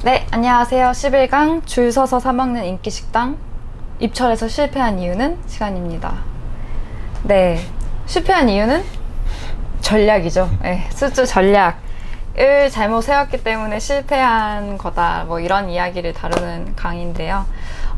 네, 안녕하세요. 11강 줄 서서 사 먹는 인기 식당 입철에서 실패한 이유는 시간입니다. 네, 실패한 이유는 전략이죠. 네, 수주 전략을 잘못 세웠기 때문에 실패한 거다. 뭐 이런 이야기를 다루는 강의인데요.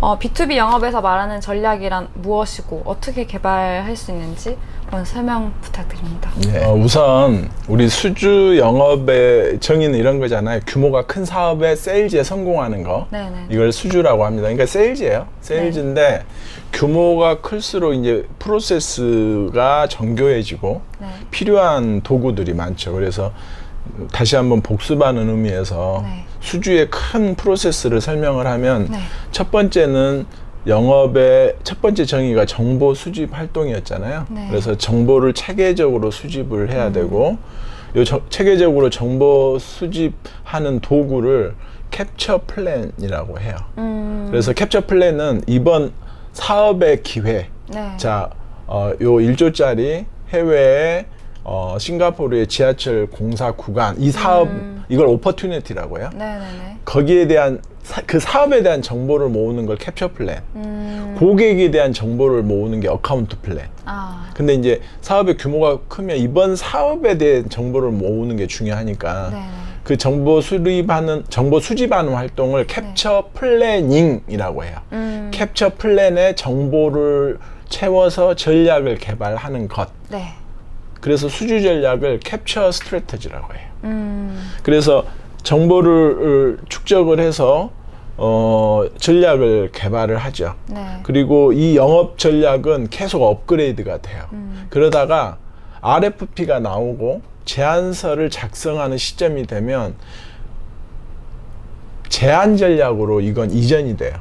B2B 영업에서 말하는 전략이란 무엇이고 어떻게 개발할 수 있는지 한번 설명 부탁드립니다. 네. 우선 우리 수주 영업의 정의는 이런 거잖아요. 규모가 큰 사업의 세일즈에 성공하는 거. 네네. 이걸 수주라고 합니다. 그러니까 세일즈예요. 세일즈인데 네. 규모가 클수록 이제 프로세스가 정교해지고 네. 필요한 도구들이 많죠. 그래서 다시 한번 복습하는 의미에서 네. 수주의 큰 프로세스를 설명을 하면 네. 첫 번째는 영업의 첫 번째 정의가 정보 수집 활동이었잖아요. 네. 그래서 정보를 체계적으로 수집을 해야 되고 체계적으로 정보 수집하는 도구를 캡처 플랜이라고 해요. 그래서 캡처 플랜은 이번 사업의 기회 네. 자, 요 1조짜리 해외에 싱가포르의 지하철 공사 구간 이 사업 이걸 오퍼튜니티라고 해요. 네네네. 거기에 대한 그 사업에 대한 정보를 모으는 걸 캡처 플랜. 고객에 대한 정보를 모으는 게 어카운트 플랜. 근데 이제 사업의 규모가 크면 이번 사업에 대한 정보를 모으는 게 중요하니까 네네. 그 정보 수집하는 활동을 캡처 네. 플래닝이라고 해요. 캡처 플랜에 정보를 채워서 전략을 개발하는 것. 네. 그래서 수주 전략을 캡처 스트래터지라고 해요. 그래서 정보를 축적을 해서 전략을 개발을 하죠. 네. 그리고 이 영업 전략은 계속 업그레이드가 돼요. 그러다가 RFP가 나오고 제안서를 작성하는 시점이 되면 제안 전략으로 이건 이전이 돼요.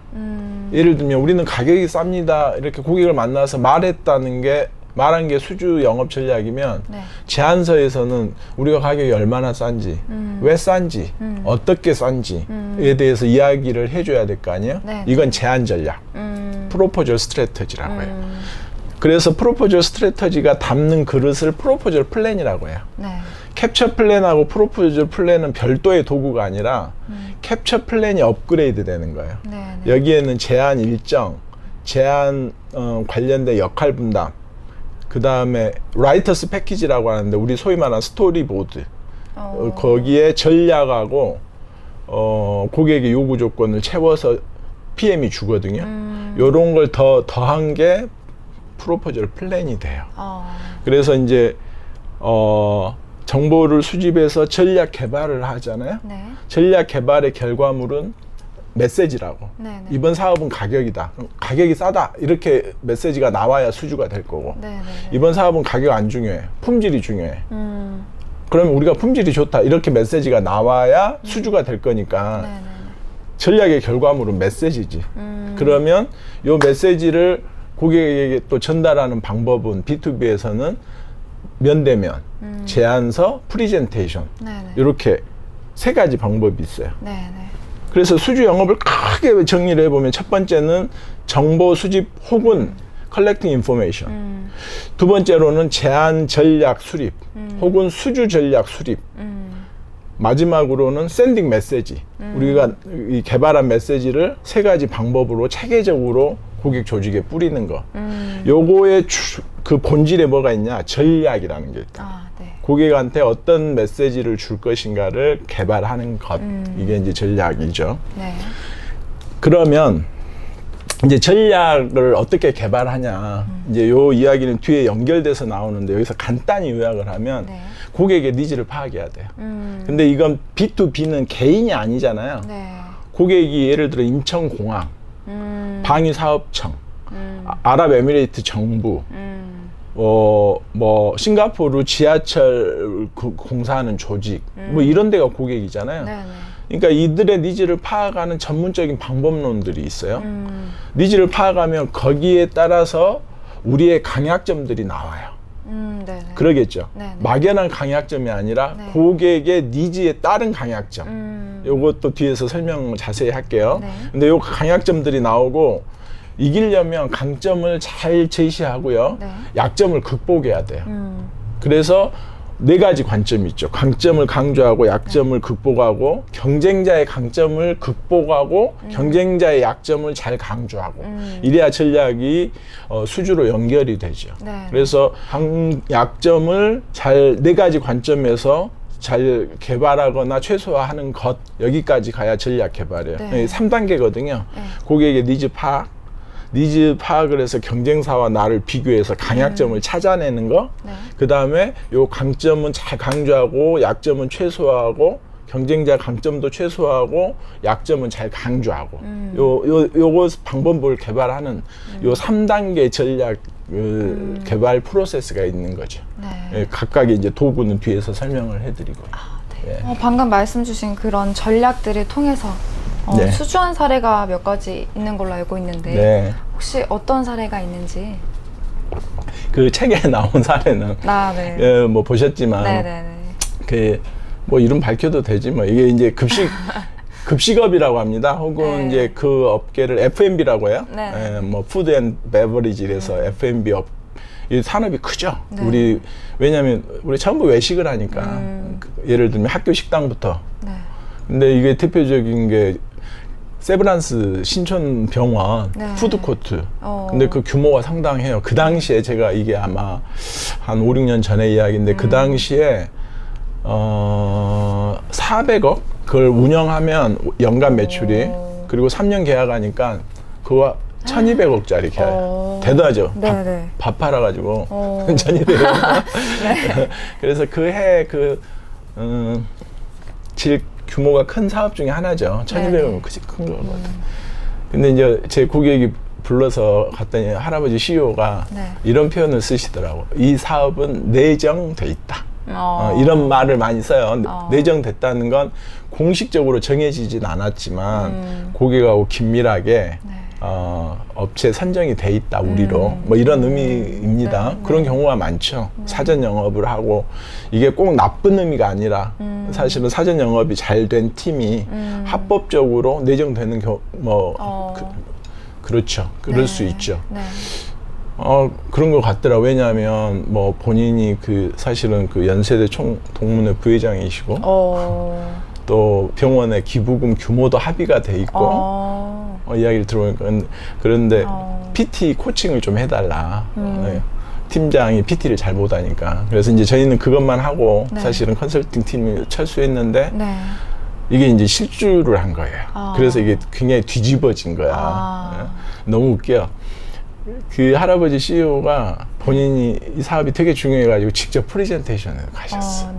예를 들면 우리는 가격이 쌉니다. 이렇게 고객을 만나서 말한 게 수주 영업 전략이면 네. 제안서에서는 우리가 가격이 얼마나 싼지 왜 싼지 어떻게 싼지에 대해서 이야기를 해줘야 될 거 아니에요. 네. 이건 제안 전략 프로포절 스트래터지라고 해요. 그래서 프로포절 스트래터지가 담는 그릇을 프로포절 플랜이라고 해요. 네. 캡처 플랜하고 프로포절 플랜은 별도의 도구가 아니라 캡처 플랜이 업그레이드 되는 거예요. 네, 네. 여기에는 제안 일정, 제안 관련된 역할 분담, 그 다음에 라이터스 패키지라고 하는데 우리 소위 말하는 스토리보드 거기에 전략하고 고객의 요구 조건을 채워서 PM이 주거든요. 요런 걸 더한 게 프로포절 플랜이 돼요. 그래서 이제 정보를 수집해서 전략 개발을 하잖아요. 네. 전략 개발의 결과물은 메시지라고. 네네. 이번 사업은 가격이다. 가격이 싸다. 이렇게 메시지가 나와야 수주가 될 거고. 네네. 이번 사업은 가격 안 중요해. 품질이 중요해. 그러면 우리가 품질이 좋다. 이렇게 메시지가 나와야 수주가 될 거니까 네네. 전략의 결과물은 메시지지. 그러면 이 메시지를 고객에게 또 전달하는 방법은 B2B에서는 면대면, 제안서, 프리젠테이션 이렇게 세 가지 방법이 있어요. 네네. 그래서 수주 영업을 크게 정리를 해보면 첫 번째는 정보 수집 혹은 collecting information. 두 번째로는 제안 전략 수립 혹은 수주 전략 수립. 마지막으로는 sending 메시지. 우리가 이 개발한 메시지를 세 가지 방법으로 체계적으로 고객 조직에 뿌리는 거. 요거의 그 본질에 뭐가 있냐? 전략이라는 게 있다. 네. 고객한테 어떤 메시지를 줄 것인가를 개발하는 것. 이게 이제 전략이죠. 네. 그러면 이제 전략을 어떻게 개발하냐. 이제 요 이야기는 뒤에 연결돼서 나오는데 여기서 간단히 요약을 하면 네. 고객의 니즈를 파악해야 돼요. 근데 이건 B2B는 개인이 아니잖아요. 네. 고객이 예를 들어 인천공항, 방위사업청, 아랍에미레이트 정부, 뭐 싱가포르 지하철 공사하는 조직, 뭐 이런 데가 고객이잖아요. 네네. 그러니까 이들의 니즈를 파악하는 전문적인 방법론들이 있어요. 니즈를 파악하면 거기에 따라서 우리의 강약점들이 나와요. 그러겠죠. 네네. 막연한 강약점이 아니라 네. 고객의 니즈에 따른 강약점. 요것도 뒤에서 설명 자세히 할게요. 네. 근데 요 강약점들이 나오고 이기려면 강점을 잘 제시하고요. 네. 약점을 극복해야 돼요. 그래서 네 가지 관점이 있죠. 강점을 강조하고 약점을 극복하고 경쟁자의 강점을 극복하고 경쟁자의 약점을 잘 강조하고 이래야 전략이 수주로 연결이 되죠. 네. 그래서 약점을 잘 네 가지 관점에서 잘 개발하거나 최소화하는 것 여기까지 가야 전략 개발이에요. 네. 3단계거든요. 네. 고객의 니즈 파악을 해서 경쟁사와 나를 비교해서 강약점을 찾아내는 거. 네. 그 다음에 요 강점은 잘 강조하고 약점은 최소화하고 경쟁자 강점도 최소화하고 약점은 잘 강조하고 요거 방법을 개발하는 요 3단계 전략 개발 프로세스가 있는 거죠. 네. 예, 각각의 이제 도구는 뒤에서 설명을 해드리고요. 네. 예. 방금 말씀 주신 그런 전략들을 통해서 네. 수주한 사례가 몇 가지 있는 걸로 알고 있는데 네. 혹시 어떤 사례가 있는지? 그 책에 나온 사례는 네. 예, 뭐 보셨지만 네네네. 그 뭐 이름 밝혀도 되지 뭐 이게 이제 급식업이라고 합니다. 혹은 네. 이제 그 업계를 F&B라고 해요. 네. 예, 뭐 푸드 앤 베버리지 이래서 F&B 업. 이 산업이 크죠. 네. 왜냐하면 우리 전부 외식을 하니까 예를 들면 학교 식당부터. 네. 근데 이게 대표적인 게 세브란스 신촌병원 네. 푸드코트. 근데 그 규모가 상당해요. 그 당시에 제가 이게 아마 한 5, 6년 전의 이야기인데 그 당시에 400억 그걸 운영하면 연간 매출이 그리고 3년 계약하니까 그거 1200억짜리 계약. 대단하죠. 네네. 밥 팔아가지고 1200억. 네. 그래서 그 해 질 규모가 큰 사업 중에 하나죠. 1200억은 큰 거거든요. 근데 이제 제 고객이 불러서 갔더니 할아버지 CEO가 네. 이런 표현을 쓰시더라고. 이 사업은 내정돼 있다. 이런 말을 많이 써요. 내정됐다는 건 공식적으로 정해지진 않았지만 고객하고 긴밀하게 네. 업체 선정이 돼 있다 우리로 뭐 이런 의미입니다. 네. 그런 경우가 많죠. 사전 영업을 하고 이게 꼭 나쁜 의미가 아니라 사실은 사전 영업이 잘 된 팀이 합법적으로 내정되는 그렇죠. 그럴 네. 수 있죠. 네. 그런 것 같더라. 왜냐하면 뭐 본인이 사실은 그 연세대 동문회 부회장이시고 또 병원의 기부금 규모도 합의가 돼 있고 이야기를 들어보니까 그런데 PT 코칭을 좀 해달라. 네. 팀장이 PT를 잘 못하니까 그래서 이제 저희는 그것만 하고 네. 사실은 컨설팅 팀이 철수했는데 네. 이게 이제 실주를 한 거예요. 그래서 이게 굉장히 뒤집어진 거야. 네. 너무 웃겨. 그 할아버지 CEO가 본인이 이 사업이 되게 중요해가지고 직접 프레젠테이션을 가셨어.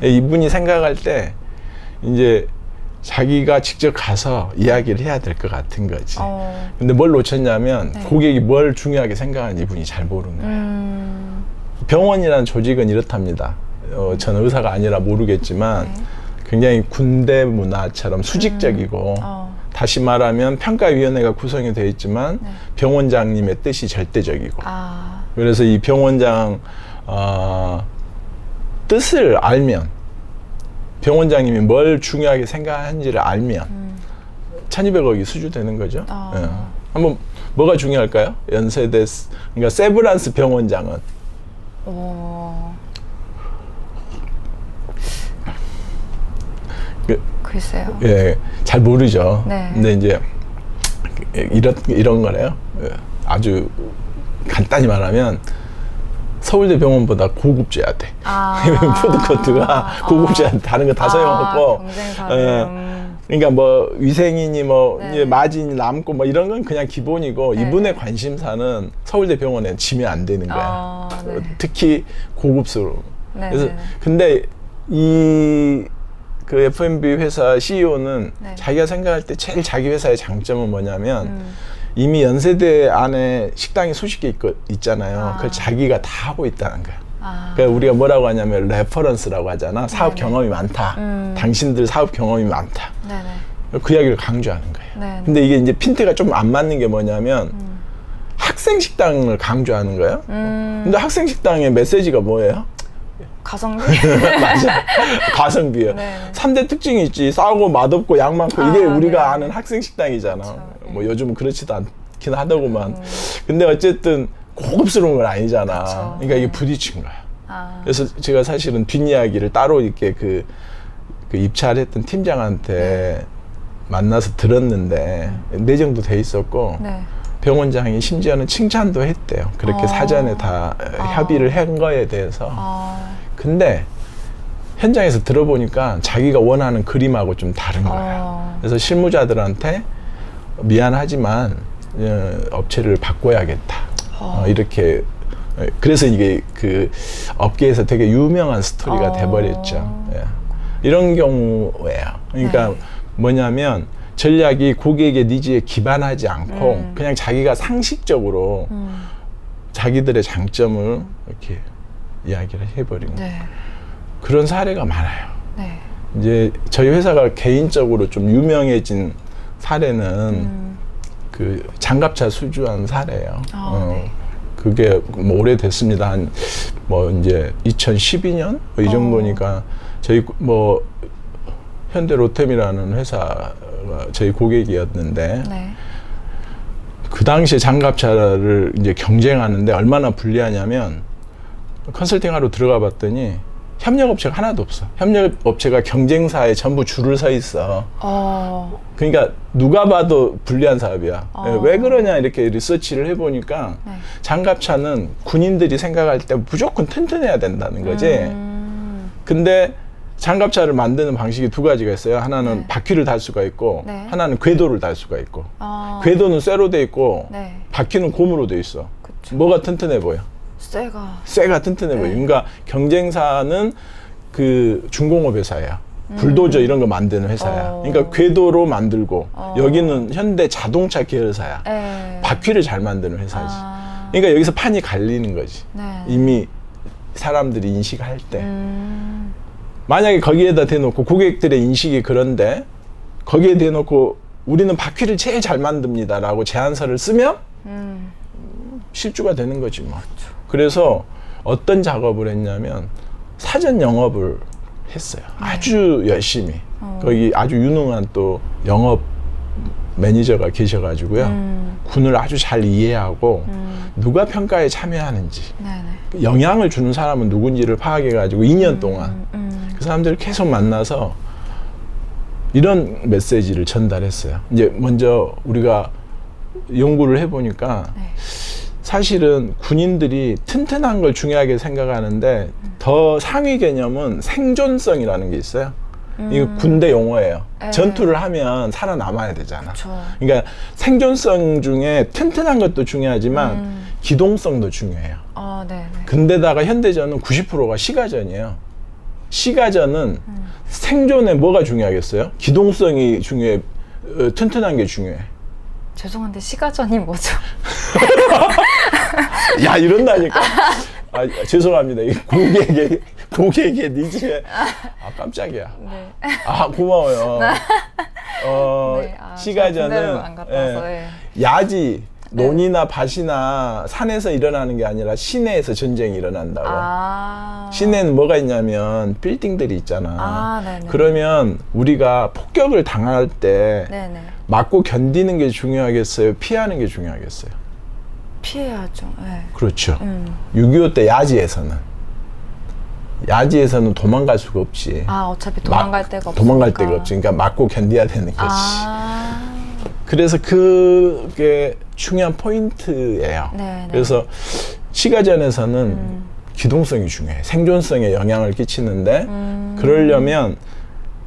이분이 생각할 때 이제 자기가 직접 가서 이야기를 해야 될 것 같은 거지. 근데 뭘 놓쳤냐면 고객이 뭘 중요하게 생각하는지 이분이 잘 모르는 거예요. 병원이라는 조직은 이렇답니다. 저는 의사가 아니라 모르겠지만 굉장히 군대 문화처럼 수직적이고 다시 말하면 평가위원회가 구성이 되어 있지만 병원장님의 뜻이 절대적이고 그래서 이 병원장 뜻을 알면 병원장님이 뭘 중요하게 생각하는지를 알면 1200억이 수주되는 거죠. 예. 한번 뭐가 중요할까요? 연세대 그러니까 세브란스 병원장은 글쎄요. 예, 잘 모르죠. 네. 근데 이제 이런 거래요. 예, 아주 간단히 말하면 서울대 병원보다 고급져야 돼. 푸드코트가 고급져야 돼. 다른 거 다 소용없고. 그러니까 뭐 위생이니 뭐 이제 마진이 남고 뭐 이런 건 그냥 기본이고 이분의 관심사는 서울대 병원에 지면 안 되는 거야. 특히 고급스러운. 그래서 근데 그 F&B 회사 CEO는 자기가 생각할 때 제일 자기 회사의 장점은 뭐냐면 이미 연세대 안에 식당이 수십 개 있잖아요. 그걸 자기가 다 하고 있다는 거야. 그러니까 우리가 뭐라고 하냐면 레퍼런스라고 하잖아. 사업 경험이 많다. 당신들 사업 경험이 많다. 그 이야기를 강조하는 거예요. 근데 이게 이제 핀트가 좀 안 맞는 게 뭐냐면 학생 식당을 강조하는 거예요. 근데 학생 식당의 메시지가 뭐예요? 가성비? 맞아. 가성비요. 3대 특징이 있지. 싸고 맛없고 양 많고 이게 우리가 아는 학생 식당이잖아. 뭐 요즘은 그렇지도 않긴 하더구만. 근데 어쨌든 고급스러운 건 아니잖아. 그러니까 이게 부딪힌 거야. 아. 그래서 제가 사실은 뒷이야기를 따로 이렇게 그 입찰했던 팀장한테 만나서 들었는데 내정도 돼 있었고 네. 병원장이 심지어는 칭찬도 했대요. 그렇게 사전에 다 협의를 한 거에 대해서. 근데 현장에서 들어보니까 자기가 원하는 그림하고 좀 다른 거예요. 그래서 실무자들한테 미안하지만 업체를 바꿔야겠다. 이렇게. 그래서 이게 그 업계에서 되게 유명한 스토리가 돼버렸죠. 예. 이런 경우예요. 그러니까 뭐냐면 전략이 고객의 니즈에 기반하지 않고 그냥 자기가 상식적으로 자기들의 장점을 이렇게 이야기를 해버린 거예요. 네. 그런 사례가 많아요. 네. 이제 저희 회사가 개인적으로 좀 유명해진 사례는 그 장갑차 수주한 사례예요. 네. 그게 뭐 오래됐습니다. 한 뭐 이제 2012년 뭐 이 정도니까 저희 뭐 현대 로템이라는 회사가 저희 고객이었는데 네. 그 당시에 장갑차를 이제 경쟁하는데 얼마나 불리하냐면 컨설팅하러 들어가 봤더니 협력업체가 하나도 없어. 협력업체가 경쟁사에 전부 줄을 서 있어. 그러니까 누가 봐도 불리한 사업이야. 왜 그러냐 이렇게 리서치를 해보니까 네. 장갑차는 군인들이 생각할 때 무조건 튼튼해야 된다는 거지. 근데 장갑차를 만드는 방식이 두 가지가 있어요. 하나는 네. 바퀴를 달 수가 있고 네. 하나는 궤도를 달 수가 있고. 궤도는 쇠로 돼 있고 네. 바퀴는 고무로 돼 있어. 그쵸. 뭐가 튼튼해 보여? 쇠가 튼튼해 보여. 그러니까 경쟁사는 그 중공업 회사야. 불도저 이런 거 만드는 회사야. 그러니까 궤도로 만들고 여기는 현대 자동차 계열사야. 바퀴를 잘 만드는 회사지. 그러니까 여기서 판이 갈리는 거지. 네. 이미 사람들이 인식할 때. 만약에 거기에다 대놓고 고객들의 인식이 그런데 거기에 대놓고 우리는 바퀴를 제일 잘 만듭니다라고 제안서를 쓰면 실주가 되는 거지 뭐. 그래서 어떤 작업을 했냐면 사전 영업을 했어요. 아주 열심히. 거기 아주 유능한 또 영업 매니저가 계셔가지고요. 군을 아주 잘 이해하고 누가 평가에 참여하는지 네네. 영향을 주는 사람은 누군지를 파악해가지고 2년 동안 그 사람들을 계속 만나서 이런 메시지를 전달했어요. 이제 먼저 우리가 연구를 해보니까 네. 사실은 군인들이 튼튼한 걸 중요하게 생각하는데 더 상위 개념은 생존성이라는 게 있어요. 이거 군대 용어예요. 전투를 하면 살아남아야 되잖아. 그쵸. 그러니까 생존성 중에 튼튼한 것도 중요하지만 기동성도 중요해요. 네네. 근데다가 현대전은 90%가 시가전이에요. 시가전은 생존에 뭐가 중요하겠어요? 기동성이 중요해. 튼튼한 게 중요해. 죄송한데 시가전이 뭐죠? 야 이런다니까. 죄송합니다. 이 고객의 니즈에 깜짝이야. 네. 고마워요. 네. 시가전은 안 갔다 와서, 야지 논이나 밭이나 산에서 일어나는 게 아니라 시내에서 전쟁이 일어난다고. 시내는 뭐가 있냐면 빌딩들이 있잖아. 네네. 그러면 우리가 폭격을 당할 때 네네. 맞고 견디는 게 중요하겠어요? 피하는 게 중요하겠어요? 피해야죠. 네. 그렇죠. 6.25 때 야지에서는 도망갈 수가 없지. 어차피 도망갈 데가 없으니까. 도망갈 데가 없지. 그러니까 맞고 견뎌야 되는 거지. 그래서 그게 중요한 포인트예요. 네네. 그래서 시가전에서는 기동성이 중요해. 생존성에 영향을 끼치는데 그러려면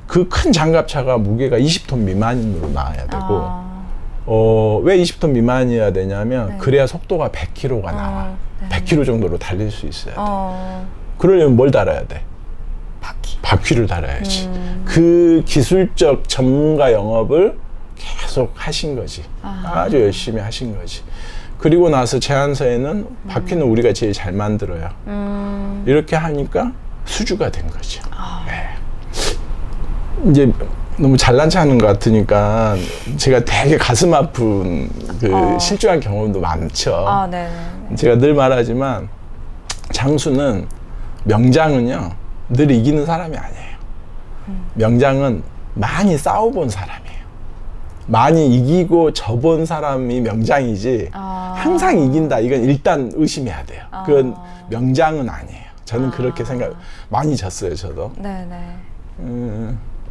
그 큰 장갑차가 무게가 20톤 미만으로 나와야 되고 왜 20톤 미만이어야 되냐면 네. 그래야 속도가 100km가 나와. 네. 100km 정도로 달릴 수 있어야 돼. 그러려면 뭘 달아야 돼? 바퀴를 달아야지. 그 기술적 전문가 영업을 계속 하신 거지. 아주 열심히 하신 거지. 그리고 나서 제안서에는 바퀴는 우리가 제일 잘 만들어요. 이렇게 하니까 수주가 된 거죠. 네. 이제 너무 잘난 체하는 것 같으니까 제가 되게 가슴 아픈 실주한 경험도 많죠. 네네. 제가 늘 말하지만 장수는 명장은요 늘 이기는 사람이 아니에요. 명장은 많이 싸워본 사람이에요. 많이 이기고 져본 사람이 명장이지 항상 이긴다 이건 일단 의심해야 돼요. 그건 명장은 아니에요. 저는 그렇게 많이 졌어요, 저도. 네네.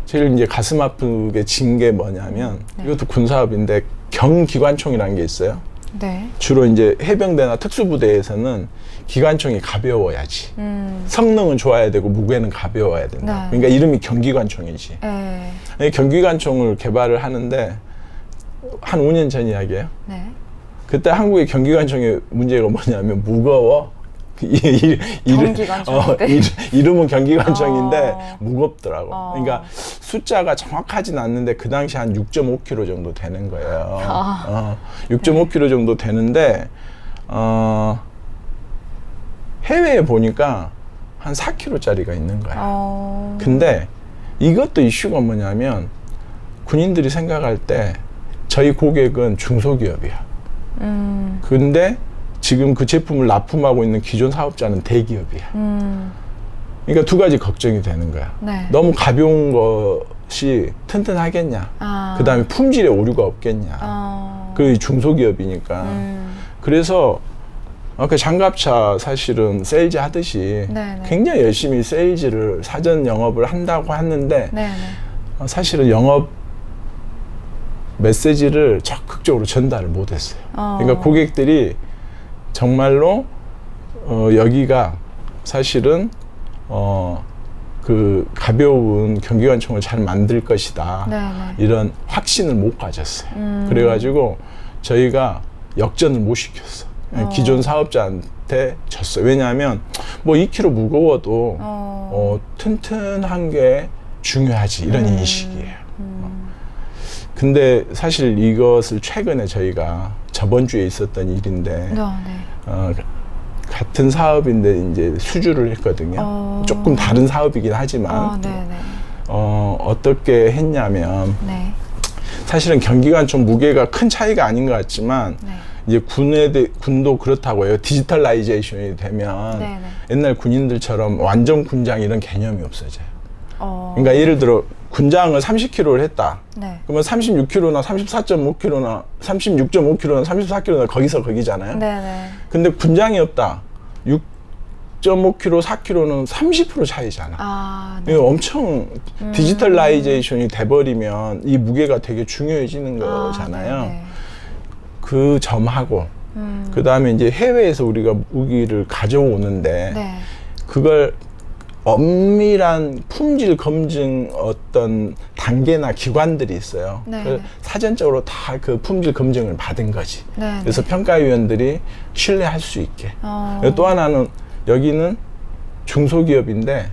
제일 이제 가슴 아프게 진 게 뭐냐면, 네. 이것도 군사업인데 경기관총이라는 게 있어요. 네. 주로 이제 해병대나 특수부대에서는 기관총이 가벼워야지. 성능은 좋아야 되고 무게는 가벼워야 된다. 네. 그러니까 이름이 경기관총이지. 네. 이 경기관총을 개발을 하는데 한 5년 전 이야기예요. 네. 그때 한국의 경기관총의 문제가 뭐냐면 무거워. 경기관총인데? 이름은 경기관총인데 어. 무겁더라고. 그러니까 숫자가 정확하진 않는데 그 당시 한 6.5kg 정도 되는 거예요. 6.5kg 정도 되는데 해외에 보니까 한 4kg짜리가 있는 거야. 근데 이것도 이슈가 뭐냐면 군인들이 생각할 때 저희 고객은 중소기업이야. 근데 지금 그 제품을 납품하고 있는 기존 사업자는 대기업이야. 그러니까 두 가지 걱정이 되는 거야. 네. 너무 가벼운 것이 튼튼하겠냐. 그 다음에 품질에 오류가 없겠냐. 그 중소기업이니까. 그래서 그 장갑차 사실은 세일즈 하듯이 네네. 굉장히 열심히 세일즈를 사전 영업을 한다고 하는데 네네. 사실은 영업 메시지를 적극적으로 전달을 못했어요. 그러니까 고객들이 정말로 여기가 사실은 그 가벼운 경기관총을 잘 만들 것이다. 네네. 이런 확신을 못 가졌어요. 그래가지고 저희가 역전을 못 시켰어. 기존 사업자한테 졌어요. 왜냐하면 뭐 2kg 무거워도 튼튼한 게 중요하지 이런 인식이에요. 근데 사실 이것을 최근에 저희가 저번 주에 있었던 일인데 같은 사업인데 이제 수주를 했거든요. 조금 다른 사업이긴 하지만 어떻게 했냐면 네. 사실은 경기관총 무게가 큰 차이가 아닌 것 같지만 네. 이제 군도 그렇다고 해요. 디지털라이제이션이 되면 네네. 옛날 군인들처럼 완전 군장 이런 개념이 없어져요. 그러니까 예를 들어 군장을 30kg를 했다. 네. 그러면 36kg나 34.5kg나 36.5kg나 34kg나 거기잖아요. 네네. 근데 군장이 없다. 6.5kg, 4kg는 30% 차이잖아. 네. 이거 엄청 디지털라이제이션이 돼버리면 이 무게가 되게 중요해지는 거잖아요. 네네. 그 점하고 그 다음에 이제 해외에서 우리가 무기를 가져오는데 네. 그걸 엄밀한 품질 검증 어떤 단계나 기관들이 있어요. 네. 그래서 사전적으로 다 그 품질 검증을 받은 거지. 네. 그래서 평가위원들이 신뢰할 수 있게. 또 하나는 여기는 중소기업인데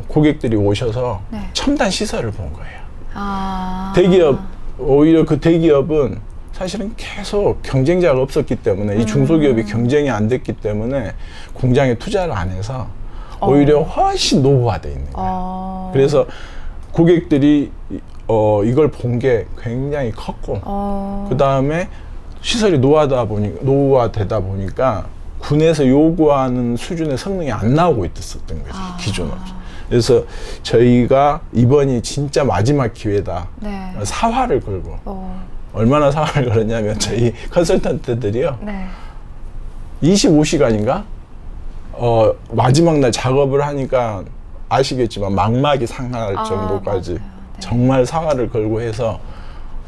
고객들이 오셔서 네. 첨단 시설을 본 거예요. 대기업 오히려 그 대기업은 사실은 계속 경쟁자가 없었기 때문에 이 중소기업이 경쟁이 안 됐기 때문에 공장에 투자를 안 해서 오히려 훨씬 노후화되어 있는 거예요. 그래서 고객들이 이걸 본 게 굉장히 컸고 그 다음에 시설이 노후화되다 보니까 군에서 요구하는 수준의 성능이 안 나오고 있었던 거죠. 기존으로. 그래서 저희가 이번이 진짜 마지막 기회다. 네. 사활을 걸고 얼마나 사활을 걸었냐면 저희 컨설턴트들이요. 네. 25시간인가? 마지막 날 작업을 하니까 아시겠지만 망막이 상할 정도까지 맞아요. 네. 정말 사활을 걸고 해서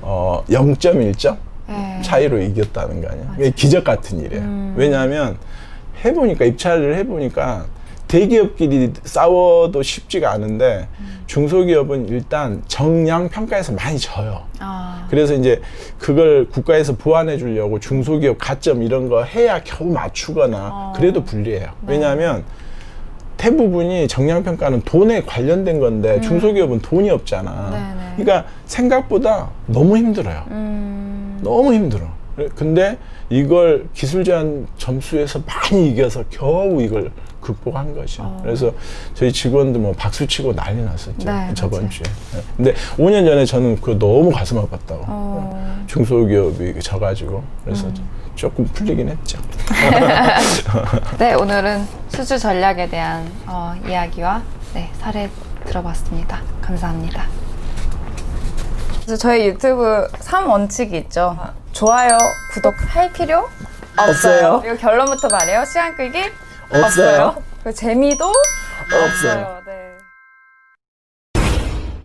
0.1점 네. 차이로 이겼다는 거 아니야? 이게 기적 같은 일이에요. 왜냐하면 입찰을 해보니까 대기업끼리 싸워도 쉽지가 않은데 중소기업은 일단 정량 평가에서 많이 져요. 그래서 이제 그걸 국가에서 보완해 주려고 중소기업 가점 이런 거 해야 겨우 맞추거나 그래도 불리해요. 왜냐하면 대부분이 정량 평가는 돈에 관련된 건데 중소기업은 돈이 없잖아. 네네. 그러니까 생각보다 너무 힘들어요. 너무 힘들어. 근데 이걸 기술 제한 점수에서 많이 이겨서 겨우 이걸 극복한 거죠. 그래서 저희 직원들 뭐 박수 치고 난리 났었죠. 네, 저번 맞아요. 주에. 근데 5년 전에 저는 그거 너무 가슴 아팠다고. 중소기업이 져가지고. 그래서 조금 풀리긴 했죠. 네, 오늘은 수주 전략에 대한 이야기와 사례 들어봤습니다. 감사합니다. 그래서 저희 유튜브 3원칙이 있죠. 좋아요, 구독할 필요 없어요. 없어요. 그리고 결론부터 말해요. 시간 끌기 없어요. 그 재미도 없어요.